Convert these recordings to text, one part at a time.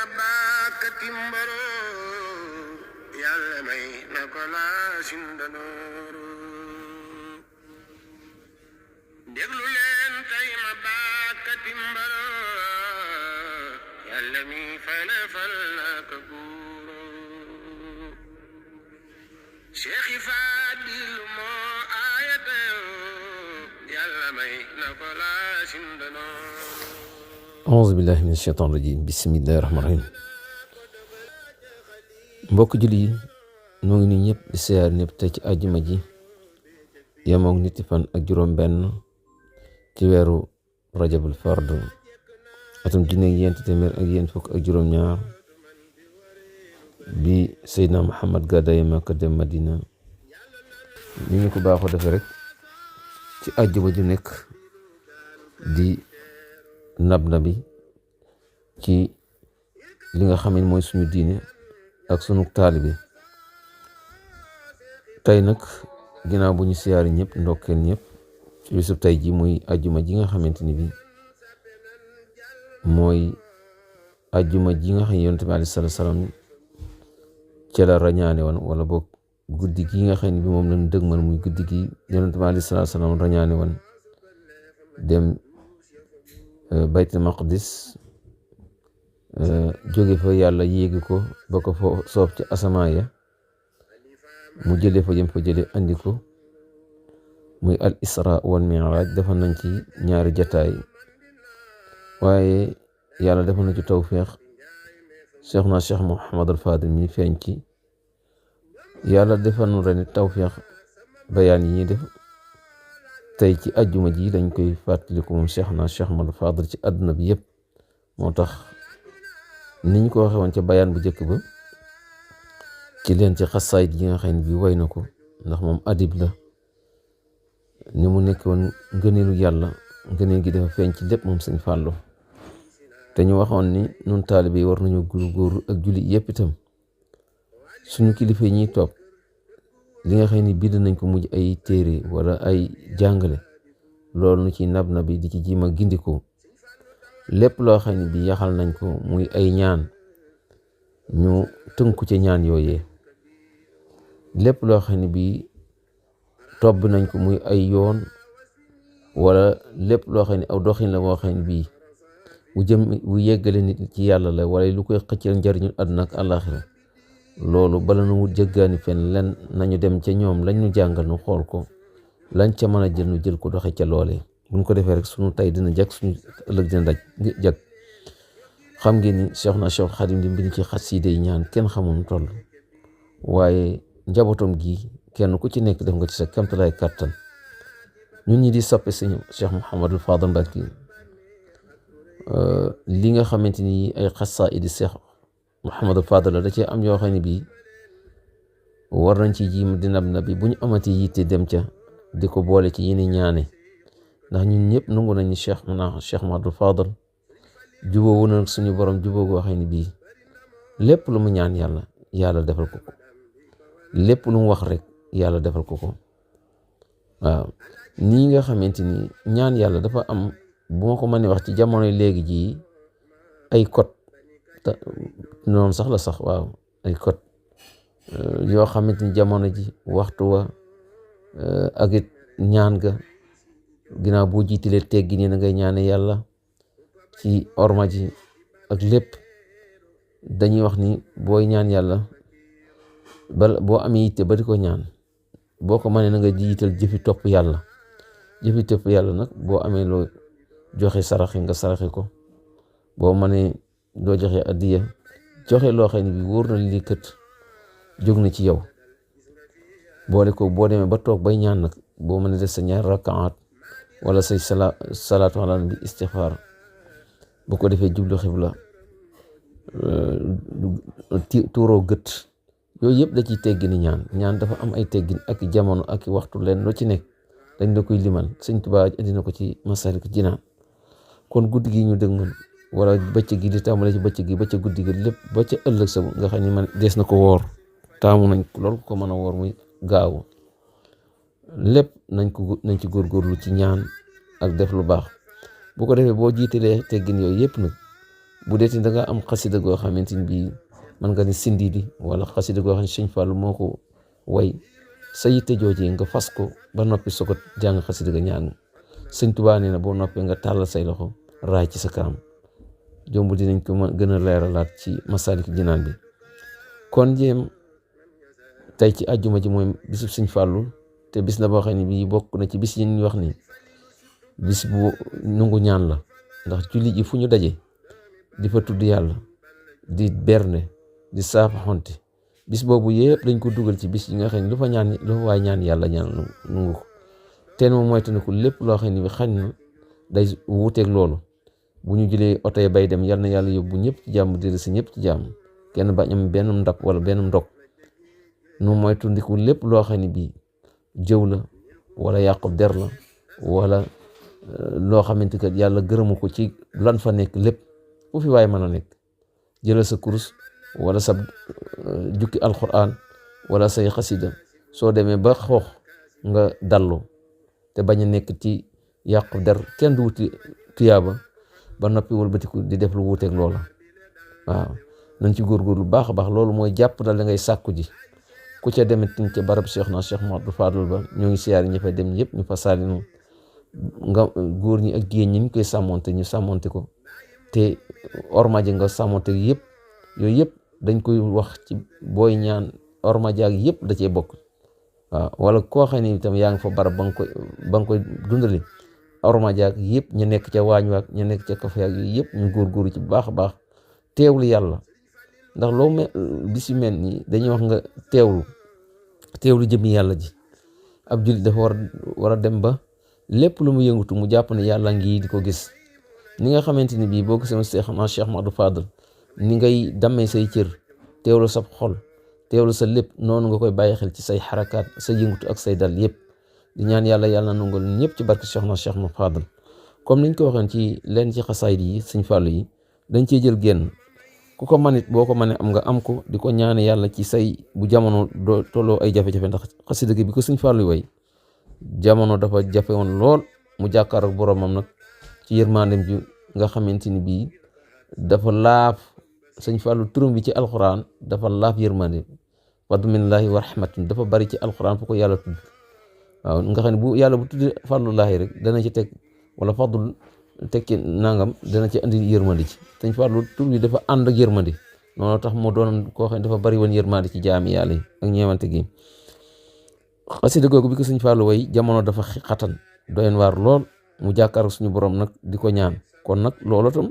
ma baaka timbaro yàlla may na ko laa sindanooru déglu leen tey ma baaka timbaro yàlla mi fale fal na ko buuru Cheikh Fadilu moo aayate yàlla may na ko laa sindanooru auzu billahi min shaytaan rajim bismillahi rahmaani rahim mbokk julli yi noo ngi nii ñëpp di siyaar ñëpp tey ci àjjuma ji yemook niti fan ak juróom benn ci weeru rajabul fard atum junne ak ñeent téeméer ak ñeent fukk ak juróom ñaar bi Seydina Muhammad gàddaay Makka dem Madina ni ñu ko baaxoo defe rek ci àjjuma ju nekk di nab bi ci li nga xam ne mooy suñu diine ak sunu taalibe tey nag ginnaaw bu ñu siyaari ñëpp ndokkeel ñëpp ci bisub tey ji muy ajjuma ji nga xamante ni bi mooy ajjuma ji nga xam ne yonent bi alayhi salaatu salaam ci la rañaane woon wala boog guddi gi nga xam ne bi moom lañ dëgmal muy guddi gi yonent bi alayhi salaatu salaam rañaane woon dem baytul maqdis jóge fa yàlla yéegi ko ba ko fa soob ci asamaan ya mu jële fa jëm fa jële andi ko muy al isra wal mi'raj defoon nañ ci ñaari jataay waaye yàlla defoon na ci tawfeex Cheikh Muhammadul Fadil mi feeñ ci yàlla defal nu ren tawfeex bayaan yi ñuy def tey ci ajjuma ji dañ koy fàttaliku moom Cheikh Muhammadul Fadil ci àdduna bi yëpp moo tax niñ ko waxee woon ca bayaan bu njëkk ba ci leen ci xasaayid yi nga xam ne bi way na ko ndax moom adib la ni mu nekk woon ngëneelu yàlla ngëneel gi dafa feeñ ci lépp moom Sëñ Fàllu te ñu waxoon ni nun taalibe yi war nañu góorgóorlu ak julli yëpp itam suñu kilifa yi ñuy topp li nga xam ne bind nañ ko mujj ay téere wala ay jàngale loolu nu ci nab bi di ci jiima gindikoo lépp loo xam ne bi yaxal nañ ko muy ay ñaan ñu tënku ca ñaan yooyee lépp loo xam ne bi tobb nañ ko muy ay yoon wala lépp loo xam ne aw doxin la moo xam ne bii bu yeggale nit ci yàlla la wala lu koy xëccal njariñu àdduna ak àllaaxira loolu bala nu wut jëggaani fenn len nañu dem ca ñoom lañ ñu jàngal nu xool ko lañ ca mën a jël nu jël ko doxe ca loolee buñ ko defee rek sunu tey dina jag suñu ëllëg dina daj jag xam ngeen ni Cheikh Xadim di mbind ci xasida yi ñaan kenn xamul nu toll waaye njabootam gi kenn ku ci nekk def nga ci sa kamtalaay kàttan ñun ñi di soppe sëñ Cheikh Mouhamadul Fadal Mbacké li nga xamante ni ay xasaayid Cheikh Mouhamadul Fadal la da cee am yoo xam ne bii war nañ ci jiim di nab bi bu ñu amati yitte dem ca di ko boole ci yéen ñaane ndax ñun ñëpp nangu nañu Cheikh Mouhamadul Fadal jubóo wu na suñu borom jubóo goo xam ne bii lépp lu mu ñaan yàlla defal ko ko lépp lu mu wax rek yàlla defal ko ko waaw nii nga xamante ni ñaan yàlla dafa am bu ma ko mënee wax ci jamono léegi jii ay code noonu sax la sax waaw ay code yoo xamante ni jamono ji waxtu wa ak it ñaan ga ginnaaw boo jiitalee teggi nii na ngay ñaane yàlla ci orma ji ak lépp dañuy wax ni booy ñaan yàlla boo amee yitte ba di ko ñaan boo ko mënee na nga jiital jëfi topp yàlla nag boo amee loo joxe saraxe nga saraxe ko boo mënee doo joxe addiya joxe loo xam ne bi wóor na lii kët jóg na ci yow boole ko boo demee ba toog bay ñaan nag boo mënee def sa ñaar rakaat wala say salaatu ala nabi istixfaar bu ko defee jublu xibla tuuroo gët yooyu yëpp da ciy teggini ñaan dafa am ay teggin ak jamono ak waxtu leen lu ci nekk dañ la koy limal Sëñ Tuubaa indi na ko ci Masaalikul Jinaan kon guddi gi ñu dëgmal wala bëccëg gi di tàmbale ci bëccëg gi ba ca guddi gi lépp ba ca ëllëg sa nga xam ne man dees na ko woor taamu nañ loolu ko mën a woor muy gaawu lépp nañ ci góorgóorlu ci ñaan ak def lu baax bu ko defee boo jiitalee teggin yooyu yëpp nag bu dee da nga am xasida goo xamante ni bii mën nga ni Sindiidi wala xasida goo xam ne Sëñ Fallu moo ko way sa yitte joojee nga fas ko ba noppi soo ko jàng xasida ga ñaan Sëñ Tuubaa nee na boo noppee nga tàllal say loxo raay ci sa kanam jomb dinañ ko mën gën a leeralaat ci Masaalikul Jinaan bi. kon jéem tey ci àjjuma ji mooy bisub Sëñ Fallu te bis la boo xam ne bii bokk na ci bis yi ñuy wax ni bis bu nungu ñaan la ndax julli ji fu ñu daje di fa tudd yàlla di berne di saafaxonte bis boobu yëpp dañ ko dugal ci bis yi nga xam ne lu fa waay ñaan yàlla ñaan nungu ko teen moom mooy taniku lépp loo xam ne bi xañ na day wuuteeg loolu bu ñu jëlee oto yi bay dem yal na yàlla yóbbu ñëpp ci jàmm diri si ñëpp ci jàmm kenn bañ am benn ndab wala benn ndog nu mooy tundiku lépp loo xam ne bii jëw la wala yàqub der la wala loo xamante que yàlla gërëmu ko ci lan fa nekk lépp fu fi waaye mën a nekk jëlal sa kurus wala sa jukki alquran wala say xasida soo demee ba xoox nga dallu te bañ a nekk ci yàqu der kenn du wuti tuyaaba ba noppi wëlbatiku di def lu wuuteeg loola waaw nañ ci góorgóorlu baax a baax loolu mooy jàpp dal da ngay sàkku ji ku ca demit ca barab Cheikh Mouhamadou Fadul ba ñoo ngi siyaar ñi fa dem yëpp ñu fa saalinu nga góor ñi ak jigéen ñi ñu koy sàmmonte ñu sàmmonte ko te ormaji nga sàmmonte yëpp yooyu yëpp dañ koy wax ci booy ñaan ormajaag yëpp da cee bokk waaw wala koo xam ne itam yaa ngi fa barab ba nga koy dundali ormajaag yëpp ñu nekk ca waañ waag ñu nekk ca kafe ak yooyu yëpp ñu góorgóorlu ci bu baax a baax teewlu yàlla ndax loo bis yu mel nii dañuy wax nga teewlu jëmmi yàlla ji ab jullit dafa war a dem ba lépp lu mu yëngutu mu jàpp ne yàlla ngi di ko gis ni nga xamante ni bii boo gisee Cheikh Mouhamadou Fadal ni ngay dammee say cër teewlu sa xol teewlu sa lépp noonu nga koy bàyyi xel ci say xarakaat sa yëngutu ak say dal yëpp di ñaan yàlla nangul ñëpp ci barke Cheikh Mouhamadou Fadal comme niñ ko waxeen ci leen ci xasaayid yi Sëñ Fallu yi dañ cee jël génn ku ko manit boo ko mënee am nga am ko di ko ñaane yàlla ci say bu jamono doo tolloo ay jafe-jafe ndax xasida gi bi ko Sëñ Fallu way jamono dafa jafe woon lool mu jàkkaar ak boromam nag ci yërmandem ji nga xamante ni bii dafa laaf Sëñ Fallu turam bi ci alxuraan dafa laaf yërmande fadlu minallaahi wa rahmatun dafa bari ci alxuraan fu ko yàlla tudd waaw nga xam ne bu yàlla bu tudd fadlullaahi rek dana ci teg wala fadlu tekki nangam dana ci andi yërmande ci Sëñ Fallu tur bi dafa ànd ak yërmande noonu tax mu doon koo xam ne dafa bari woon yërmande ci jaami yàlla yi ak ñeewante gi xasida googu bi ko Sëñ Fallu way jamono dafa xatan doyen waar lool mu jàkkaar suñu borom nag di ko ñaan kon nag loolu tam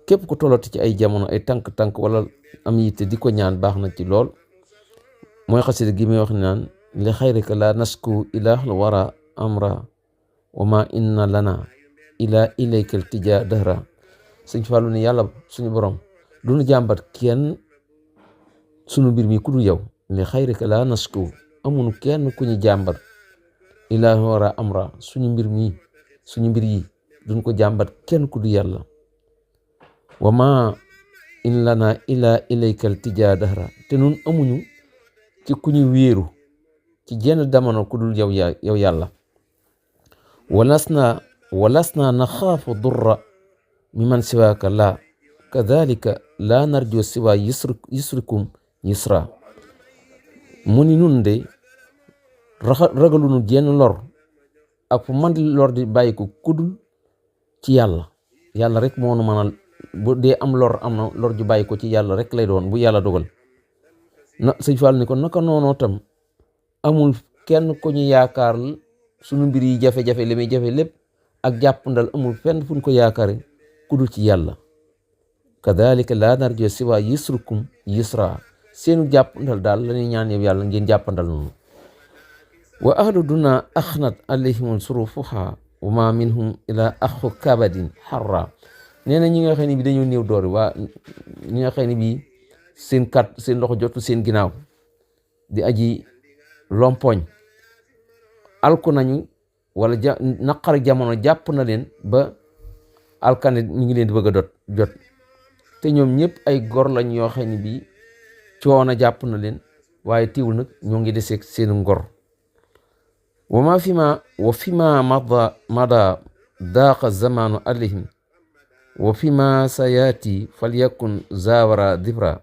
képp ku tollati ci ay jamono ay tànk-tànk wala am yitte di ko ñaan baax na ci lool mooy xasida gi muy wax naan li xayrika la nasku ilaahal wara amra wa ma inna lana ila ilayka iltija dahra Sëñ Fallu ni yàlla suñu borom duñu jàmbat kenn sunu mbir mi ku dul yow li xayrika la nasku amunu kenn ku ñu jàmbat ilaahal wara amra suñu mbir yi duñ ko jàmbat kenn ku dul yàlla wa ma in lana ila ilayka iltija dahra te nun amuñu ci ku ñu wéeru ci jenn damono ku dul yow yàlla walasna naxaafu durra miman siwaaka la kadhalika la narjo siwa yusrikum yusra mu ni nun de ragalunu jenn lor ak fu man di lor di bàyyi ko kudul ci yàlla rek moo nu mënal bu dee am lor am na lor ju bàyyi ko ci yàlla rek lay doon bu yàlla dogal na Sëñ Fallu ni ko naka noonoo tam amul kenn ku ñu yaakaar sunu mbir yi jafe-jafe li muy jafe lépp ak jàppandal amul fenn fu ñu ko yaakaare ku dul ci yàlla kadhalika laa narjo siwa yusrukum yusra seenu jàppandal daal la ñuy ñaan yow yàlla ngeen jàppandal noonu wa ahlu duna axnat alayhim surufuha wa ma minhum ila axu kabadin harra nee na ñi nga xam ne bi dañoo néew doori waa ñi nga xam ne bi seen loxo jotu seen ginnaaw di aji lompoñ alku nañu wala naqar jamono jàpp na leen ba alkane mi ngi leen di bëgg a jot te ñoom ñëpp ay gor lañ yoo xam ne bi coono jàpp na leen waaye tiwul nag ñoo ngi deseeg seen ngor wa fima mada daaqa zamanu alayhim wa fi ma sayaati falyakun zawara dibra.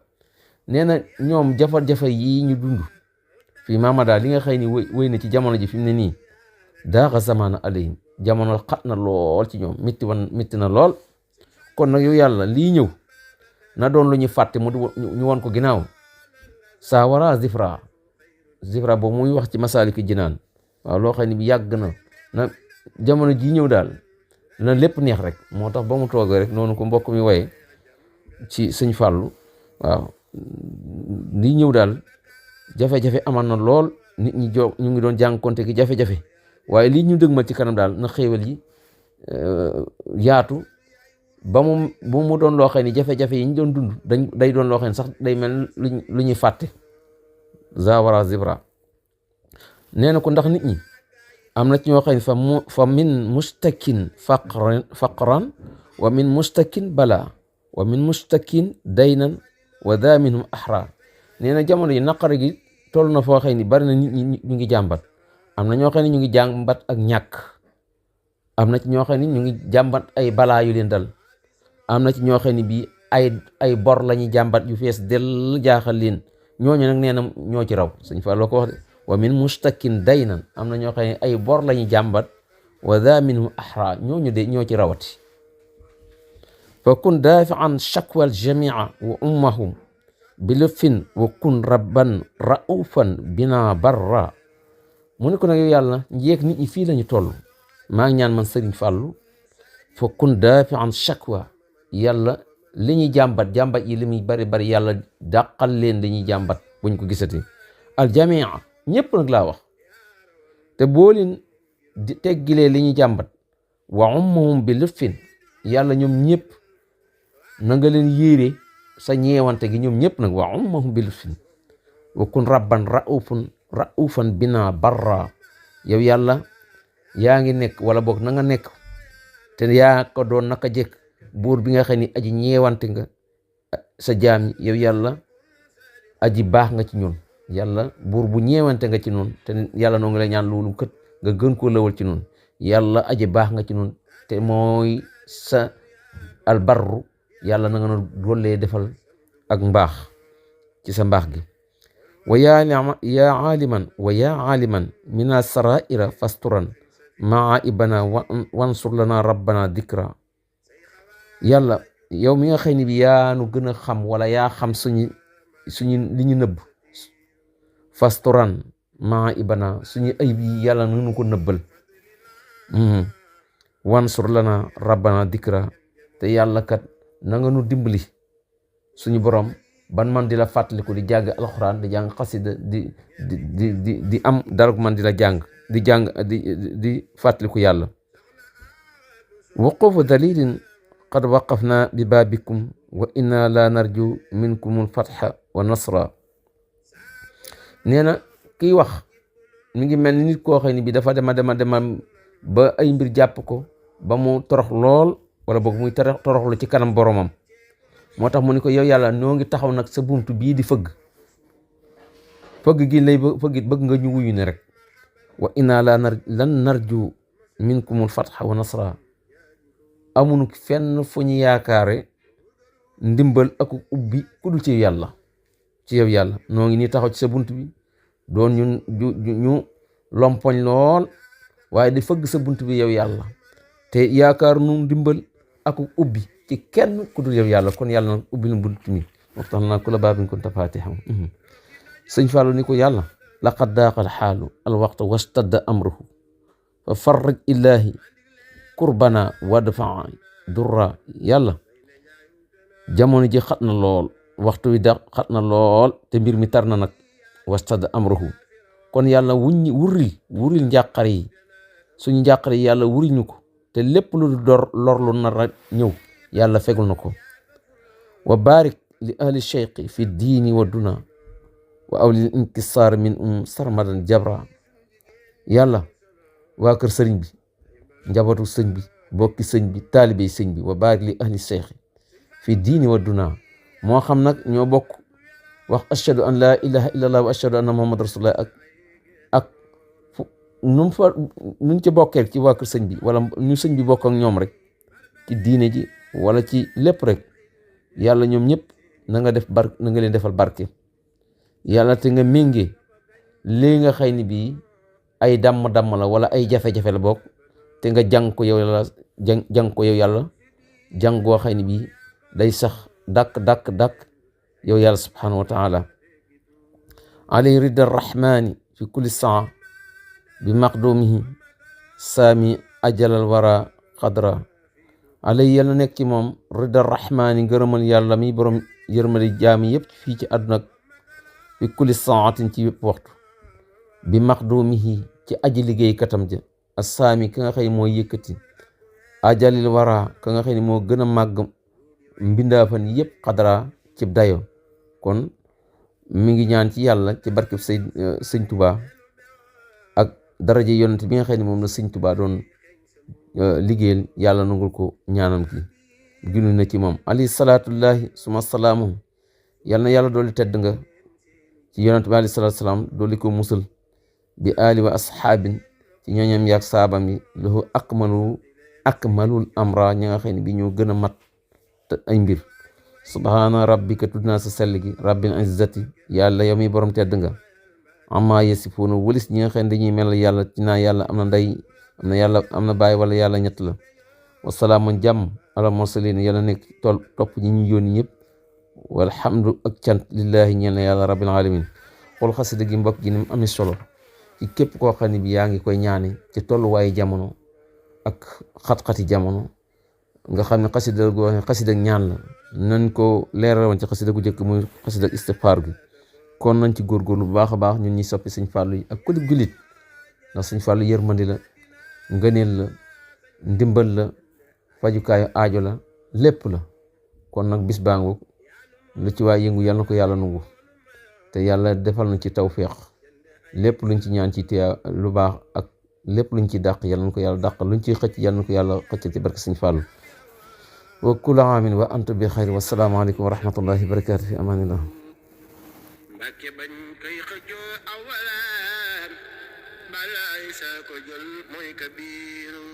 nee na ñoom jafe-jafe yi ñu dund fii maamada li nga xëy ni wéy na ci jamono ji fi mu ne nii daaxa zamaana alayhim jamono xat na lool ci ñoom mitti na lool. kon nag yow yàlla lii ñëw na doon lu ñu fàtte ñu won ko ginnaaw. saawara zifra boobu muy wax ci Masaalikul Jinaan waaw loo xam ne bi yàgg na jamono ji ñëw daal na lépp neex rek. moo tax ba mu toogee rek noonu ko mbokk mi waye ci sëñ Fàllu waaw lii ñëw daal jafe-jafe aman na lool nit ñi ñu ngi doon jànkonte ki jafe-jafe waaye lii ñu dëgmal ci kanam daal na xéewal yi yaatu ba mu doon loo xam ne jafe-jafe yi ñu doon dund day doon loo xam ne sax day mel lu ñuy fàtte. zawara zibra nee na ko ndax nit ñi am na ci ñoo xam ne fa min mustakin faqran wa min mustakin bala wa min mustakin daynan wa daa minhum ahra. nee na jamono yi naqar gi toll na foo xam ne bari na nit ñi ñu ngi jàmbat. am na ñoo xam ne ñu ngi jàmbat ak ñàkk. am na ci ñoo xam ne ñu ngi jàmbat ay balaa yu leen dal. am na ci ñoo xam ne bii ay bor la ñuy jàmbat yu fees del jaaxal leen. ñooñu nag nee na ñoo ci raw sëñ fa loo ko wax de wa min mustakin daynan am na ñoo xam ne ay bor la ñuy jàmbat wa daa minhum ahra ñooñu de ñoo ci rawati. fa kun daafian shakwa al jamia wa ummahum bi lëffin wa kun rabban raufan bina barra. mu ne ko nag yow yàlla njeeg nit ñi fii lañu toll maa ngi ñaan man sëriñ Fàllu fa kun daafian shakwa yàlla li ñuy jàmbat yi li muy bari yàlla dàqal leen li ñuy jàmbat buñ ko gisati. al jamia ñëpp nag laa wax te boo leen teggilee li ñuy jàmbat wa ummahum bi lëffin yàlla ñoom ñëpp na nga leen yéere sa ñeewante gi ñoom ñëpp nag wa ummahum bi lëffin wa kun rabban raufan bina barra. yow yàlla yaa ngi nekk wala boog na nga nekk te yaa ko doon naka jekk buur bi nga xam ni aji ñeewante nga sa jaam yow yàlla aji baax nga ci ñun. yàlla buur bu ñeewante nga ci ñun te yàlla noo ngi lay ñaan loolu kët nga gën koo lawal ci ñun. yàlla aji baax nga ci ñun te mooy sa albarru yàlla na nga na dollee defal ak mbaax ci sa mbaax gi. wa yaa aaliman mina saraira fasturan maa ibana wansur lana rabbana dikra. yàlla yow mi nga xëy ni bi yaa nu gën a xam wala yaa xam suñu li ñu nëbb. fasturan maa ibana suñu ayib yi yàlla nanu ko nëbbal. wansur lana rabbana dikra te yàlla kat na nga nu dimbali suñu borom ban man di la fàttaliku di jàng alxuraan di jàng xasida di am dara man di la jàng di fàttaliku yàlla. waqoofu dalilin qad waqafna bi baabikum wa inna la narju minkum alfatha wa nasra. nee na kiy wax mi ngi mel ni nit koo xam ne bi dafa dema ba ay mbir jàpp ko ba mu torox lool wala boog muy toroxlu ci kanam boromam. moo tax mu ni ko yow yàlla noo ngi taxaw nag sa buntu bii di fëgg gi lay bëgg nga ñu wuyu ne rek. wa inna lan narju minkumul fatha wa nasra. amunu fenn fu ñu yaakaare ndimbal ak ubbi ku dul ci yàlla. ci yow yàlla noo ngi nii taxaw ci sa bunt bi doon ñu lompoñ lool waaye di fëgg sa bunt bi yow yàlla te yaakaar nu ndimbal ak ubbi ci kenn ku dul yow yàlla. kon yàlla nag ubbi na bunt mi waxtaan naa ku la baabin kunta faatiham. sëñ Fallou ni ko yàlla laqad daaqal xaalu alwaqta wastadda amruhu fa farraj illaahi kurbana wadfa durra. yàlla jamono ji xat na lool waxtu wi da xat na lool te mbir mi tar na nag wastadda amruhu. kon yàlla wuril njàqare yi suñu njàqare yi yàlla wuril ñu ko te lépp lu lor lu nar a ñëw yàlla fegul na ko. wa barik li ahli cheikhi fi diini wa duna wa awlil inkisaar min sarmadan jabra. yàlla waa kër sëriñ bi njabootu sëñ bi bokki sëñ bi taalibey sëñ bi wa barik li ahli cheikhi fi diini wa duna. moo xam nag ñoo bokk wax ashhadu an la ilaha illallah wa ashhadu anna muhammad rasulullah ak nuñ ci bokkee ci waa kër sëñ bi wala ñu sëñ bi bokk ak ñoom rek ci diine ji wala ci lépp rek yàlla ñoom ñëpp na nga leen defal barke yàlla te nga méngee lii nga xëy ni bii ay damm-damm la wala ay jafe-jafe la bokk te nga jàng ko yow yàlla jàng goo xëy ni bii day sax dàkk yow yàlla subhanahu wa taala alay ridda rahmani fi kulli saa bi maqdumihi saami ajalal wara qadra alay yàlla nekk ci moom ridda rahmani ngërëmal yàlla mi borom yërmali jaami yëpp fii ci àdduna fi kulli saatin ci yëpp waxtu bi maqdumihi ci aji liggéey katam ja assaami ka nga xëy moo yëkkati ajalil wara ka nga xëy ni moo gën a màgg mbindaafan yëpp xadra ci dayo kon mi ngi ñaan ci yàlla ci barkeb sëñ Tuubaa ak daraja yonent bi nga xëy ni moom la sëñ Tuubaa doon liggéeyal yàlla nangul ko ñaanam ki ginu na ci moom alayhi salaatullahi suma salaamu yàlla na yàlla dooli tedd nga ci yonent bi alayhi salaatu salaam dooli ko musal bi ali wa asxaabin ci ñooñam yaag saabam yi lahu akmalul amra ñi nga xëy ni bi ñoo gën a mat ay mbir subhaana rabbika tudd naa sa sell gi rabbil izzati yàlla yow mi borom tedd nga amma yasifuuna wëlis ñi nga xëy ni dañuy mel yàlla ci naa yàlla am na ndey am na baay wala yàlla ñett la wasalaamun jàmm ala mursalin yàlla nekk topp ñi ñu yónni ñëpp walhamdu ak cant lillahi ñeel na yàlla rabbil alamin xool xasida gi mbokk gi ni mu amee solo ci képp koo xam ne bi yaa ngi koy ñaane ci tolluwaayu jamono ak xat-xati jamono nga xam ne xasida goo xam ne xasida ñaan la nañ ko leeral woon ci xasida gu njëkk muy xasida istighfar gi kon nañ ci góorgóorlu bu baax a baax ñun ñi soppi sëñ Fàllu yi ak kulib julit ndax sëñ Fàllu yërmandi la ngëneel la ndimbal la fajukaayu aajo la lépp la kon nag bis baangu lu ci waay yëngu yàlla na ko yàlla nangu te yàlla defal na ci tawféex lépp luñ ci ñaan ci tiya lu baax ak lépp luñ ci dàq yàlla na ko yàlla dàq luñ ciy xëcc yàlla na ko yàlla xëcc ci barke sëñ Fàllu wa kullu aamin wa antum bi xayr wa salaamu aleykum wa rahmatullahi wa barakatu fi amaanillah Mbàkke bañ koy xëccoo awalan balaay saa ko jël mooy kabiiru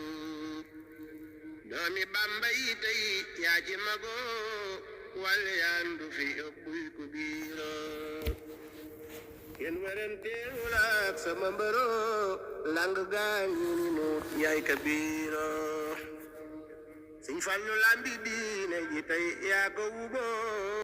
doomi Bàmba yi tey yaa ci mago wal yaandu fi ëppuy ku biiro kenn werenteewul ak sama mbëro lang gaañu ni nu yaay kabiiro Sëñ Fallu lambi diine ji tey yaa ko wuboo